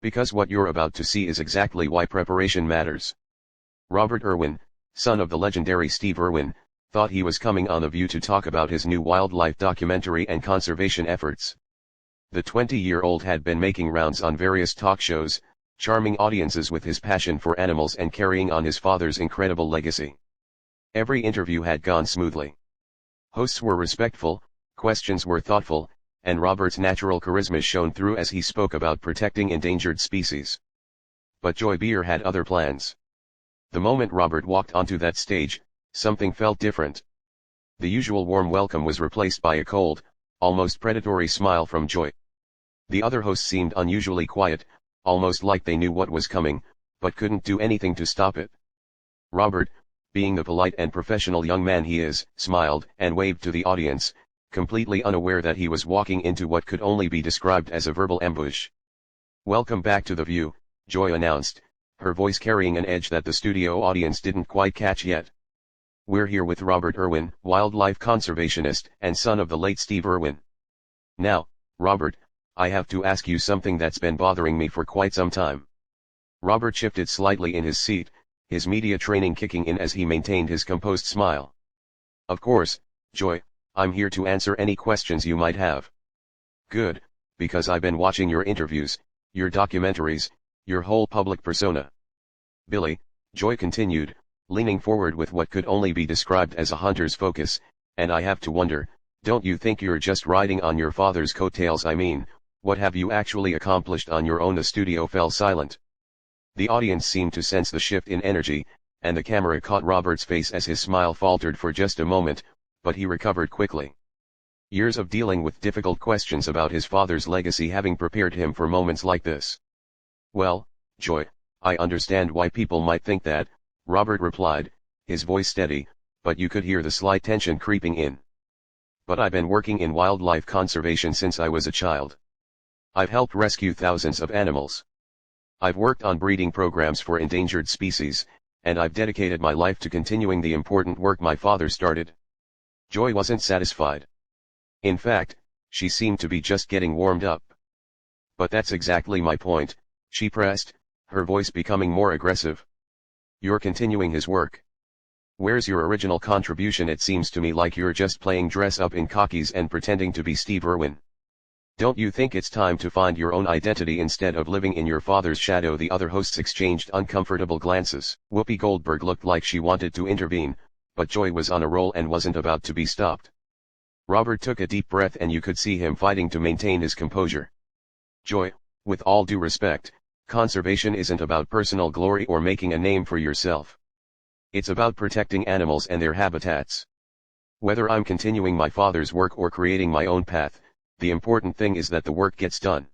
Because what you're about to see is exactly why preparation matters. Robert Irwin, son of the legendary Steve Irwin, thought he was coming on The View to talk about his new wildlife documentary and conservation efforts. The 20-year-old had been making rounds on various talk shows, charming audiences with his passion for animals and carrying on his father's incredible legacy. Every interview had gone smoothly. Hosts were respectful, questions were thoughtful, and Robert's natural charisma shone through as he spoke about protecting endangered species. But Joy Behar had other plans. The moment Robert walked onto that stage, something felt different. The usual warm welcome was replaced by a cold, almost predatory smile from Joy. The other hosts seemed unusually quiet, almost like they knew what was coming, but couldn't do anything to stop it. Robert, being the polite and professional young man he is, smiled and waved to the audience, completely unaware that he was walking into what could only be described as a verbal ambush. "Welcome back to The View," Joy announced, her voice carrying an edge that the studio audience didn't quite catch yet. "We're here with Robert Irwin, wildlife conservationist and son of the late Steve Irwin. Now, Robert, I have to ask you something that's been bothering me for quite some time." Robert shifted slightly in his seat, his media training kicking in as he maintained his composed smile. "Of course, Joy, I'm here to answer any questions you might have." "Good, because I've been watching your interviews, your documentaries, your whole public persona." "Billy," Joy continued, leaning forward with what could only be described as a hunter's focus, "and I have to wonder, don't you think you're just riding on your father's coattails? I mean, what have you actually accomplished on your own?" The studio fell silent. The audience seemed to sense the shift in energy, and the camera caught Robert's face as his smile faltered for just a moment, but he recovered quickly. Years of dealing with difficult questions about his father's legacy having prepared him for moments like this. "Well, Joy, I understand why people might think that," Robert replied, his voice steady, but you could hear the slight tension creeping in. "But I've been working in wildlife conservation since I was a child. I've helped rescue thousands of animals. I've worked on breeding programs for endangered species, and I've dedicated my life to continuing the important work my father started." Joy wasn't satisfied. In fact, she seemed to be just getting warmed up. "But that's exactly my point," she pressed, her voice becoming more aggressive. "You're continuing his work. Where's your original contribution? It seems to me like you're just playing dress up in khakis and pretending to be Steve Irwin. Don't you think it's time to find your own identity instead of living in your father's shadow?" The other hosts exchanged uncomfortable glances. Whoopi Goldberg looked like she wanted to intervene, but Joy was on a roll and wasn't about to be stopped. Robert took a deep breath and you could see him fighting to maintain his composure. "Joy, with all due respect, conservation isn't about personal glory or making a name for yourself. It's about protecting animals and their habitats. Whether I'm continuing my father's work or creating my own path, the important thing is that the work gets done."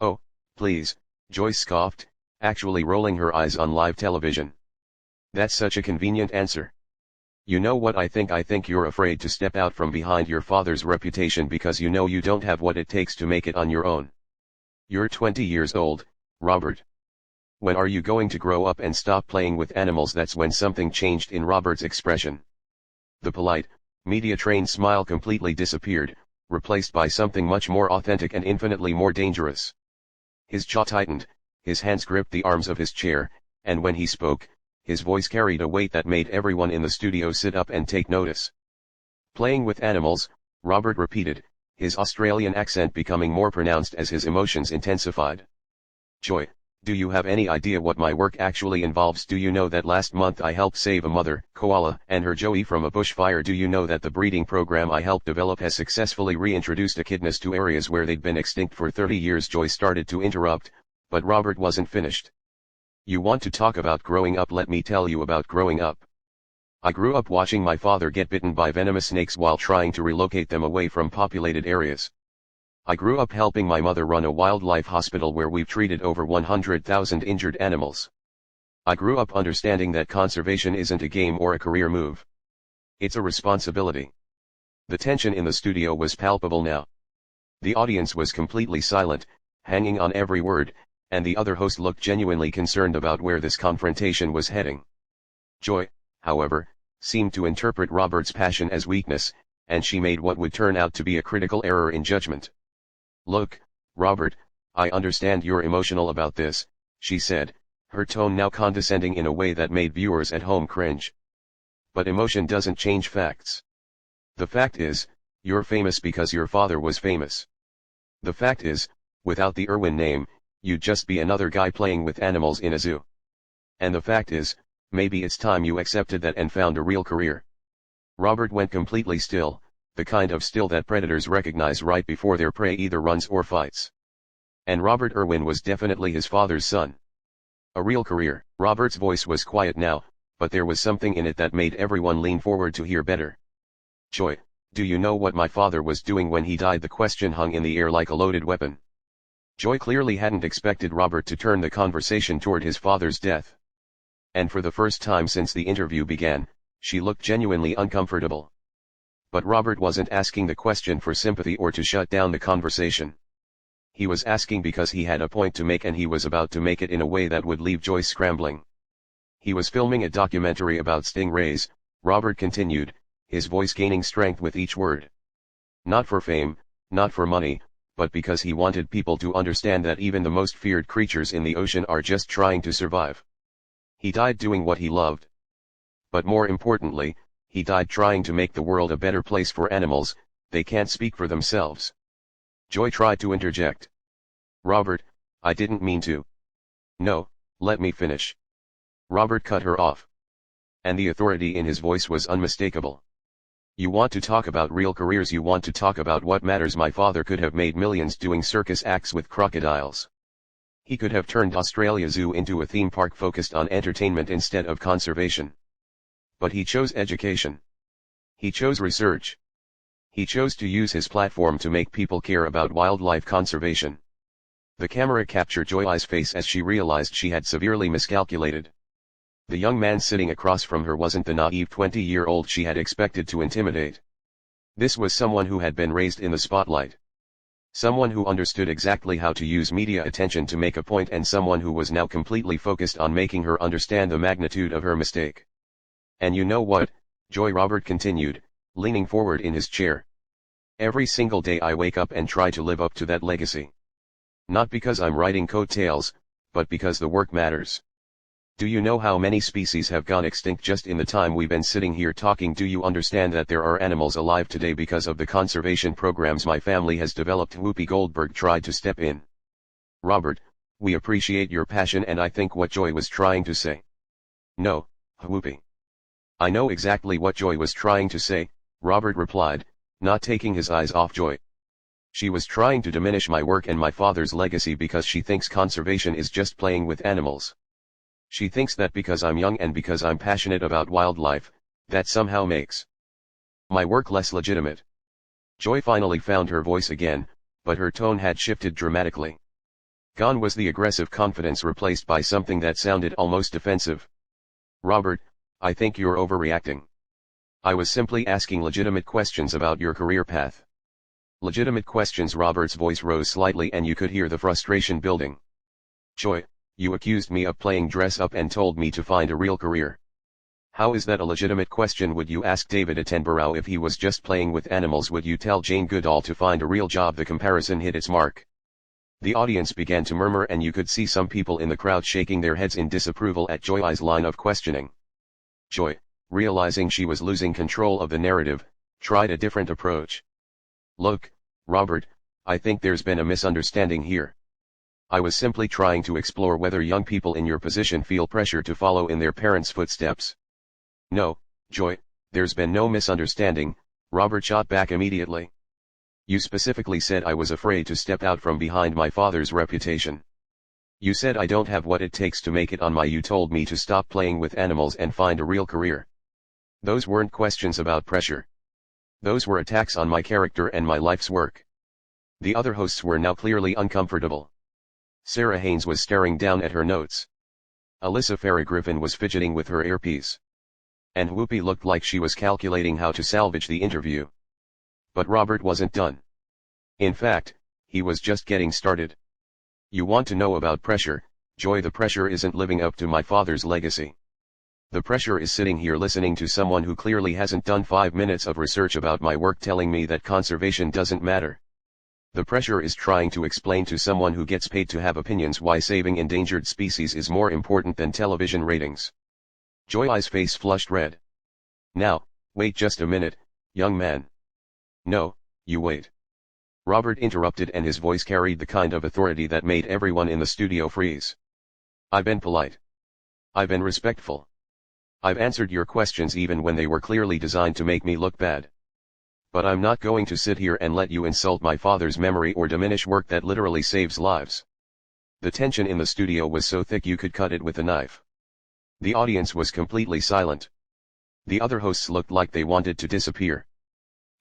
"Oh, please," Joy scoffed, actually rolling her eyes on live television. "That's such a convenient answer. You know what I think? I think you're afraid to step out from behind your father's reputation because you know you don't have what it takes to make it on your own. You're 20 years old, Robert. When are you going to grow up and stop playing with animals?" That's when something changed in Robert's expression. The polite, media-trained smile completely disappeared, replaced by something much more authentic and infinitely more dangerous. His jaw tightened, his hands gripped the arms of his chair, and when he spoke, his voice carried a weight that made everyone in the studio sit up and take notice. "Playing with animals," Robert repeated, his Australian accent becoming more pronounced as his emotions intensified. "Joy, do you have any idea what my work actually involves? Do you know that last month I helped save a mother koala and her joey from a bushfire? Do you know that the breeding program I helped develop has successfully reintroduced echidnas to areas where they'd been extinct for 30 years? Joy started to interrupt, but Robert wasn't finished. "You want to talk about growing up? Let me tell you about growing up. I grew up watching my father get bitten by venomous snakes while trying to relocate them away from populated areas. I grew up helping my mother run a wildlife hospital where we've treated over 100,000 injured animals. I grew up understanding that conservation isn't a game or a career move. It's a responsibility." The tension in the studio was palpable now. The audience was completely silent, hanging on every word, and the other host looked genuinely concerned about where this confrontation was heading. Joy, however, seemed to interpret Robert's passion as weakness, and she made what would turn out to be a critical error in judgment. "Look, Robert, I understand you're emotional about this, she said, her tone now condescending in a way that made viewers at home cringe. But emotion doesn't change facts. The fact is, you're famous because your father was famous. The fact is, without the Irwin name, you'd just be another guy playing with animals in a zoo. And the fact is, maybe it's time you accepted that and found a real career. Robert went completely still, the kind of still that predators recognize right before their prey either runs or fights. And Robert Irwin was definitely his father's son. A real career. Robert's voice was quiet now, but there was something in it that made everyone lean forward to hear better. Joy, do you know what my father was doing when he died? The question hung in the air like a loaded weapon. Joy clearly hadn't expected Robert to turn the conversation toward his father's death. And for the first time since the interview began, she looked genuinely uncomfortable. But Robert wasn't asking the question for sympathy or to shut down the conversation. He was asking because he had a point to make, and he was about to make it in a way that would leave Joy scrambling. He was filming a documentary about stingrays, Robert continued, his voice gaining strength with each word. Not for fame, not for money, but because he wanted people to understand that even the most feared creatures in the ocean are just trying to survive. He died doing what he loved. But more importantly, he died trying to make the world a better place for animals. They can't speak for themselves. Joy tried to interject. Robert, I didn't mean to. No, let me finish. Robert cut her off. And the authority in his voice was unmistakable. You want to talk about real careers, you want to talk about what matters. My father could have made millions doing circus acts with crocodiles. He could have turned Australia Zoo into a theme park focused on entertainment instead of conservation. But he chose education. He chose research. He chose to use his platform to make people care about wildlife conservation. The camera captured Joy's face as she realized she had severely miscalculated. The young man sitting across from her wasn't the naive 20-year-old she had expected to intimidate. This was someone who had been raised in the spotlight. Someone who understood exactly how to use media attention to make a point, and someone who was now completely focused on making her understand the magnitude of her mistake. And you know what, Joy, Robert continued, leaning forward in his chair. Every single day I wake up and try to live up to that legacy. Not because I'm riding coattails, but because the work matters. Do you know how many species have gone extinct just in the time we've been sitting here talking? Do you understand that there are animals alive today because of the conservation programs my family has developed? Whoopi Goldberg tried to step in. Robert, we appreciate your passion, and I think what Joy was trying to say. No, Whoopi. I know exactly what Joy was trying to say, Robert replied, not taking his eyes off Joy. She was trying to diminish my work and my father's legacy because she thinks conservation is just playing with animals. She thinks that because I'm young and because I'm passionate about wildlife, that somehow makes my work less legitimate. Joy finally found her voice again, but her tone had shifted dramatically. Gone was the aggressive confidence, replaced by something that sounded almost defensive. Robert, I think you're overreacting. I was simply asking legitimate questions about your career path. Legitimate questions. Robert's voice rose slightly and you could hear the frustration building. Joy, you accused me of playing dress up and told me to find a real career. How is that a legitimate question? Would you ask David Attenborough if he was just playing with animals? Would you tell Jane Goodall to find a real job? The comparison hit its mark. The audience began to murmur and you could see some people in the crowd shaking their heads in disapproval at Joy's line of questioning. Joy, realizing she was losing control of the narrative, tried a different approach. Look, Robert, I think there's been a misunderstanding here. I was simply trying to explore whether young people in your position feel pressure to follow in their parents' footsteps. No, Joy, there's been no misunderstanding, Robert shot back immediately. You specifically said I was afraid to step out from behind my father's reputation. You said I don't have what it takes to make it on my. You told me to stop playing with animals and find a real career. Those weren't questions about pressure. Those were attacks on my character and my life's work. The other hosts were now clearly uncomfortable. Sarah Haynes was staring down at her notes. Alyssa Farah-Griffin was fidgeting with her earpiece. And Whoopi looked like she was calculating how to salvage the interview. But Robert wasn't done. In fact, he was just getting started. You want to know about pressure, Joy? The pressure isn't living up to my father's legacy. The pressure is sitting here listening to someone who clearly hasn't done 5 minutes of research about my work telling me that conservation doesn't matter. The pressure is trying to explain to someone who gets paid to have opinions why saving endangered species is more important than television ratings. Joy's face flushed red. Now, wait just a minute, young man. No, you wait. Robert interrupted, and his voice carried the kind of authority that made everyone in the studio freeze. I've been polite. I've been respectful. I've answered your questions even when they were clearly designed to make me look bad. But I'm not going to sit here and let you insult my father's memory or diminish work that literally saves lives. The tension in the studio was so thick you could cut it with a knife. The audience was completely silent. The other hosts looked like they wanted to disappear.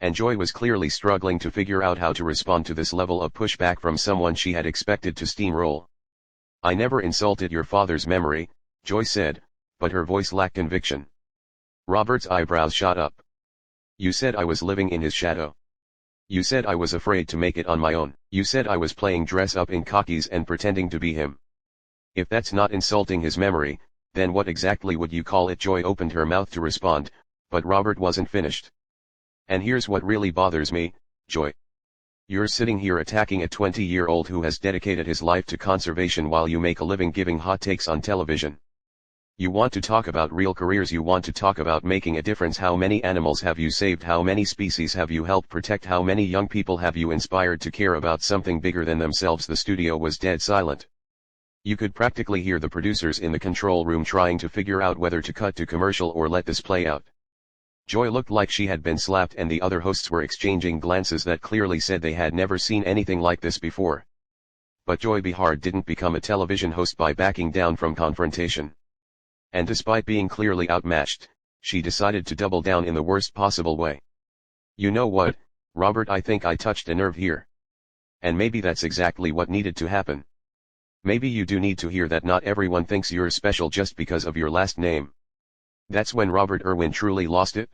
And Joy was clearly struggling to figure out how to respond to this level of pushback from someone she had expected to steamroll. I never insulted your father's memory, Joy said, but her voice lacked conviction. Robert's eyebrows shot up. You said I was living in his shadow. You said I was afraid to make it on my own. You said I was playing dress up in khakis and pretending to be him. If that's not insulting his memory, then what exactly would you call it? Joy opened her mouth to respond, but Robert wasn't finished. And here's what really bothers me, Joy. You're sitting here attacking a 20-year-old who has dedicated his life to conservation while you make a living giving hot takes on television. You want to talk about real careers, you want to talk about making a difference. How many animals have you saved? How many species have you helped protect? How many young people have you inspired to care about something bigger than themselves? The studio was dead silent. You could practically hear the producers in the control room trying to figure out whether to cut to commercial or let this play out. Joy looked like she had been slapped, and the other hosts were exchanging glances that clearly said they had never seen anything like this before. But Joy Behar didn't become a television host by backing down from confrontation. And despite being clearly outmatched, she decided to double down in the worst possible way. You know what, Robert, I think I touched a nerve here. And maybe that's exactly what needed to happen. Maybe you do need to hear that not everyone thinks you're special just because of your last name. That's when Robert Irwin truly lost it.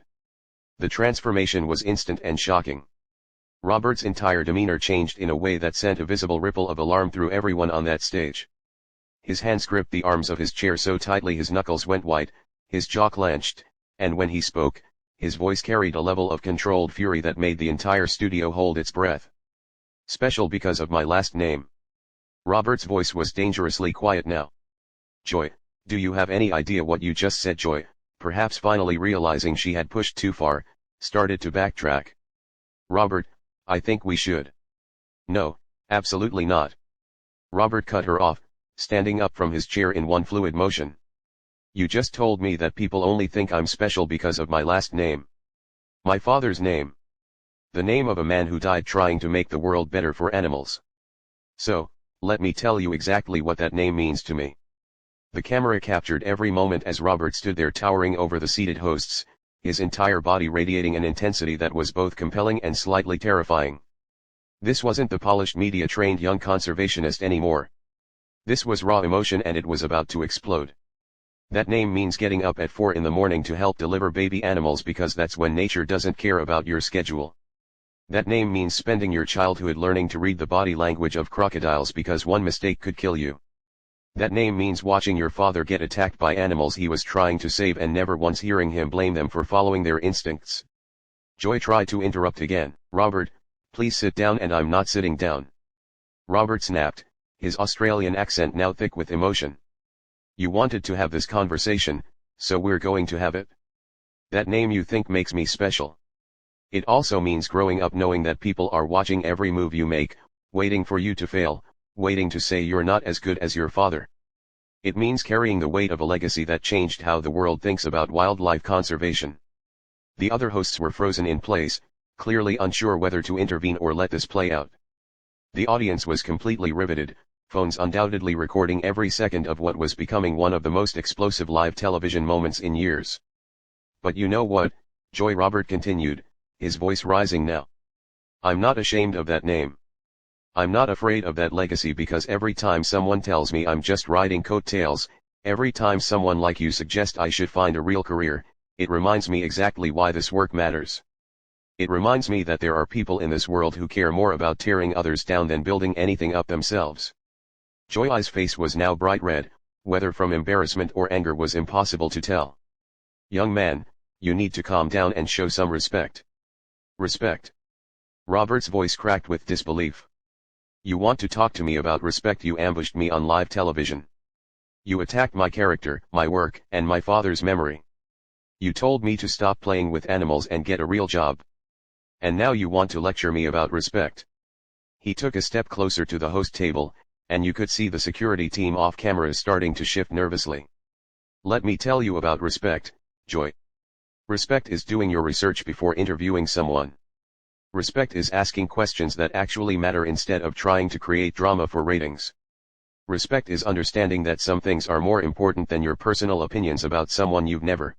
The transformation was instant and shocking. Robert's entire demeanor changed in a way that sent a visible ripple of alarm through everyone on that stage. His hands gripped the arms of his chair so tightly his knuckles went white, his jaw clenched, and when he spoke, his voice carried a level of controlled fury that made the entire studio hold its breath. Special because of my last name. Robert's voice was dangerously quiet now. Joy, do you have any idea what you just said? Joy, perhaps finally realizing she had pushed too far, started to backtrack. Robert, I think we should. No, absolutely not. Robert cut her off, standing up from his chair in one fluid motion. You just told me that people only think I'm special because of my last name. My father's name. The name of a man who died trying to make the world better for animals. So, let me tell you exactly what that name means to me. The camera captured every moment as Robert stood there towering over the seated hosts, his entire body radiating an intensity that was both compelling and slightly terrifying. This wasn't the polished media-trained young conservationist anymore. This was raw emotion, and it was about to explode. That name means getting up at 4 in the morning to help deliver baby animals because that's when nature doesn't care about your schedule. That name means spending your childhood learning to read the body language of crocodiles because one mistake could kill you. That name means watching your father get attacked by animals he was trying to save and never once hearing him blame them for following their instincts. Joy tried to interrupt again. Robert, please sit down. And I'm not sitting down. Robert snapped, his Australian accent now thick with emotion. You wanted to have this conversation, so we're going to have it. That name you think makes me special. It also means growing up knowing that people are watching every move you make, waiting for you to fail, waiting to say you're not as good as your father. It means carrying the weight of a legacy that changed how the world thinks about wildlife conservation. The other hosts were frozen in place, clearly unsure whether to intervene or let this play out. The audience was completely riveted, phones undoubtedly recording every second of what was becoming one of the most explosive live television moments in years. But you know what, Joy, Robert continued, his voice rising now. I'm not ashamed of that name. I'm not afraid of that legacy because every time someone tells me I'm just riding coattails, every time someone like you suggests I should find a real career, it reminds me exactly why this work matters. It reminds me that there are people in this world who care more about tearing others down than building anything up themselves. Joy's face was now bright red, whether from embarrassment or anger was impossible to tell. Young man, you need to calm down and show some respect. Respect. Robert's voice cracked with disbelief. You want to talk to me about respect? You ambushed me on live television. You attacked my character, my work, and my father's memory. You told me to stop playing with animals and get a real job. And now you want to lecture me about respect. He took a step closer to the host table, and you could see the security team off camera starting to shift nervously. Let me tell you about respect, Joy. Respect is doing your research before interviewing someone. Respect is asking questions that actually matter instead of trying to create drama for ratings. Respect is understanding that some things are more important than your personal opinions about someone you've never